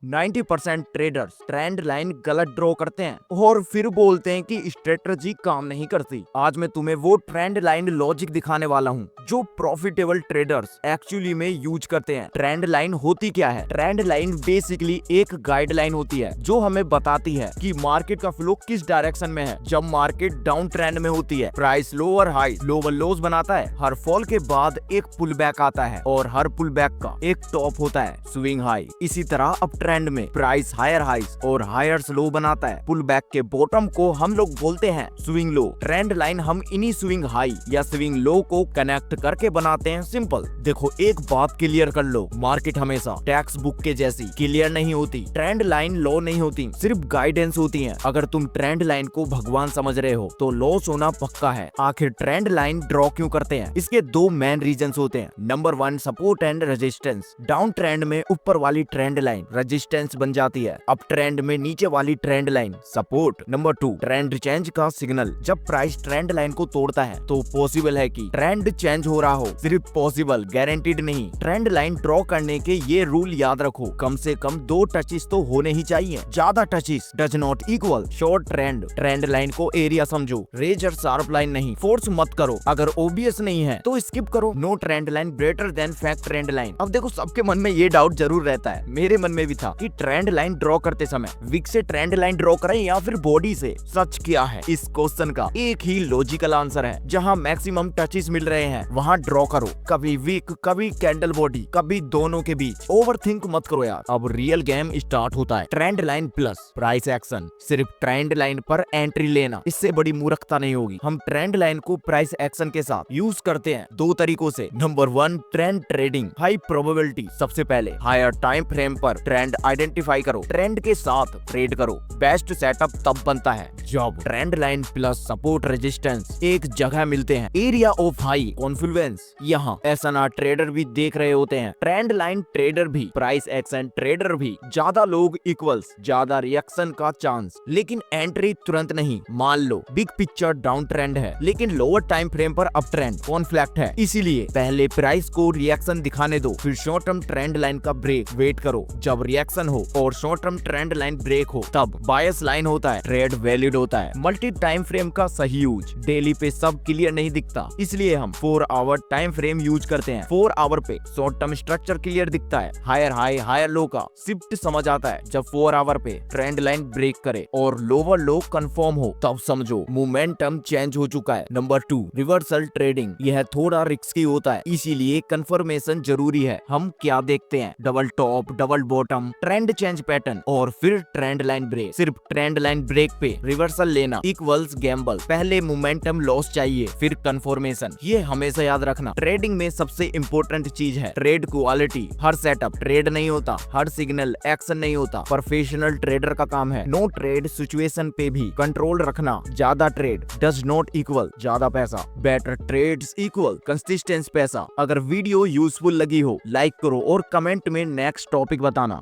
90% traders trend line गलत draw करते हैं और फिर बोलते हैं कि स्ट्रेटजी काम नहीं करती। आज मैं तुम्हें वो ट्रेंड लाइन लॉजिक दिखाने वाला हूँ जो प्रॉफिटेबल ट्रेडर्स एक्चुअली में यूज करते हैं। ट्रेंड लाइन होती क्या है? ट्रेंड लाइन बेसिकली एक गाइडलाइन होती है जो हमें बताती है कि मार्केट का फ्लो किस डायरेक्शन में है। जब मार्केट डाउन ट्रेंड में होती है, प्राइस लोअर हाई लोअर लोज बनाता है। हर फॉल के बाद एक पुल बैक आता है और हर पुल बैक का एक टॉप होता है, स्विंग हाई। इसी तरह अब ट्रेंड में प्राइस हायर हाइस और हायर लो बनाता है। पुल बैक के बॉटम को हम लोग बोलते हैं स्विंग लो। ट्रेंड लाइन हम इन्हीं स्विंग हाई या स्विंग लो को कनेक्ट करके बनाते हैं। सिंपल देखो, एक बात क्लियर कर लो, मार्केट हमेशा टेक्स्ट बुक के जैसी क्लियर नहीं होती। ट्रेंड लाइन लॉ नहीं होती, सिर्फ गाइडेंस होती है। अगर तुम ट्रेंड लाइन को भगवान समझ रहे हो तो लॉस होना पक्का है। आखिर ट्रेंड लाइन ड्रॉ क्यों करते हैं? इसके दो मेन रीजंस होते हैं। Number 1, support and resistance. Down trend में ऊपर वाली ट्रेंड लाइन रेजिस्टेंस बन जाती है, अप ट्रेंड में नीचे वाली trend line support. Number 2, trend change का सिग्नल। जब प्राइस ट्रेंड लाइन को तोड़ता है तो पॉसिबल है कि ट्रेंड चेंज हो रहा हो, सिर्फ पॉसिबल, गारंटीड नहीं। ट्रेंड लाइन ड्रॉ करने के ये रूल याद रखो, कम से कम 2 टचेस तो होने ही चाहिए। ज्यादा touches does not equal short trend. Trend line को एरिया समझो, रेजर शार्प लाइन नहीं। फोर्स मत करो, अगर ओबियस नहीं है तो स्किप करो। No trend line greater than fact trend line. अब देखो, सबके मन में ये डाउट जरूर रहता है, मेरे मन में भी था कि ट्रेंड लाइन ड्रॉ करते समय विक से ट्रेंड लाइन ड्रॉ करें या फिर बॉडी से। सच क्या है? इस क्वेश्चन का एक ही लॉजिकल आंसर है, जहां मैक्सिमम टचेस मिल रहे हैं वहां ड्रॉ करो। कभी विक, कभी कैंडल बॉडी, कभी दोनों के बीच। ओवरथिंक मत करो यार। अब रियल गेम स्टार्ट होता है। Trend line plus price action. सिर्फ ट्रेंड लाइन पर एंट्री लेना, इससे बड़ी मूर्खता नहीं होगी। हम ट्रेंड लाइन को प्राइस एक्शन के साथ यूज करते हैं 2 तरीकों से। Number 1, trend trading. High probability. सबसे पहले हायर टाइम फ्रेम पर ट्रेंड आइडेंटिफाई करो, ट्रेंड के साथ ट्रेड करो। बेस्ट सेटअप तब बनता है जब trend line plus support resistance एक जगह मिलते हैं। Area of high Confluence. यहाँ एसएनआर ट्रेडर भी देख रहे होते हैं, ट्रेंड लाइन ट्रेडर भी, प्राइस एक्शन ट्रेडर भी। ज्यादा लोग इक्वल्स ज्यादा रिएक्शन का चांस, लेकिन एंट्री तुरंत नहीं। मान लो बिग पिक्चर डाउन ट्रेंड है लेकिन लोअर टाइम फ्रेम पर अप ट्रेंड कॉन्फ्लिक्ट है, इसीलिए पहले प्राइस को रिएक्शन दिखाने दो, फिर शॉर्ट टर्म ट्रेंड लाइन का ब्रेक वेट करो। जब रिएक्शन हो और short term trend line break हो तब बायस लाइन होता है, ट्रेड वैलिड होता है। मल्टी टाइम फ्रेम का सही यूज। डेली पे सब क्लियर नहीं दिखता, इसलिए हम 4 आवर टाइम फ्रेम यूज करते हैं। 4 आवर पे शॉर्ट टर्म स्ट्रक्चर क्लियर दिखता है, हायर हाई हायर लो का शिफ्ट समझ आता है। जब 4 आवर पे ट्रेंड लाइन ब्रेक करे और लोअर लो कंफर्म हो तब समझो मोमेंटम चेंज हो चुका है। Number 2, reversal trading. यह थोड़ा रिस्की होता है, इसीलिए कंफर्मेशन जरूरी है। हम क्या देखते हैं? Double top, double bottom, trend change pattern और फिर ट्रेंड लाइन ब्रेक। सिर्फ ट्रेंड लाइन ब्रेक पे रिवर्सल लेना इक्वल्स गैम्बल। पहले मोमेंटम लॉस चाहिए, फिर कंफर्मेशन। ये हमेशा याद रखना। ट्रेडिंग में सबसे इंपॉर्टेंट चीज है ट्रेड क्वालिटी। हर सेटअप ट्रेड नहीं होता, हर सिग्नल एक्शन नहीं होता। प्रोफेशनल ट्रेडर का काम है नो ट्रेड सिचुएशन पे भी कंट्रोल रखना। ज्यादा ट्रेड डज नॉट इक्वल ज्यादा पैसा, बेटर ट्रेड्स इक्वल कंसिस्टेंट पैसा। अगर वीडियो यूजफुल लगी हो लाइक करो और कमेंट में नेक्स्ट टॉपिक बताना।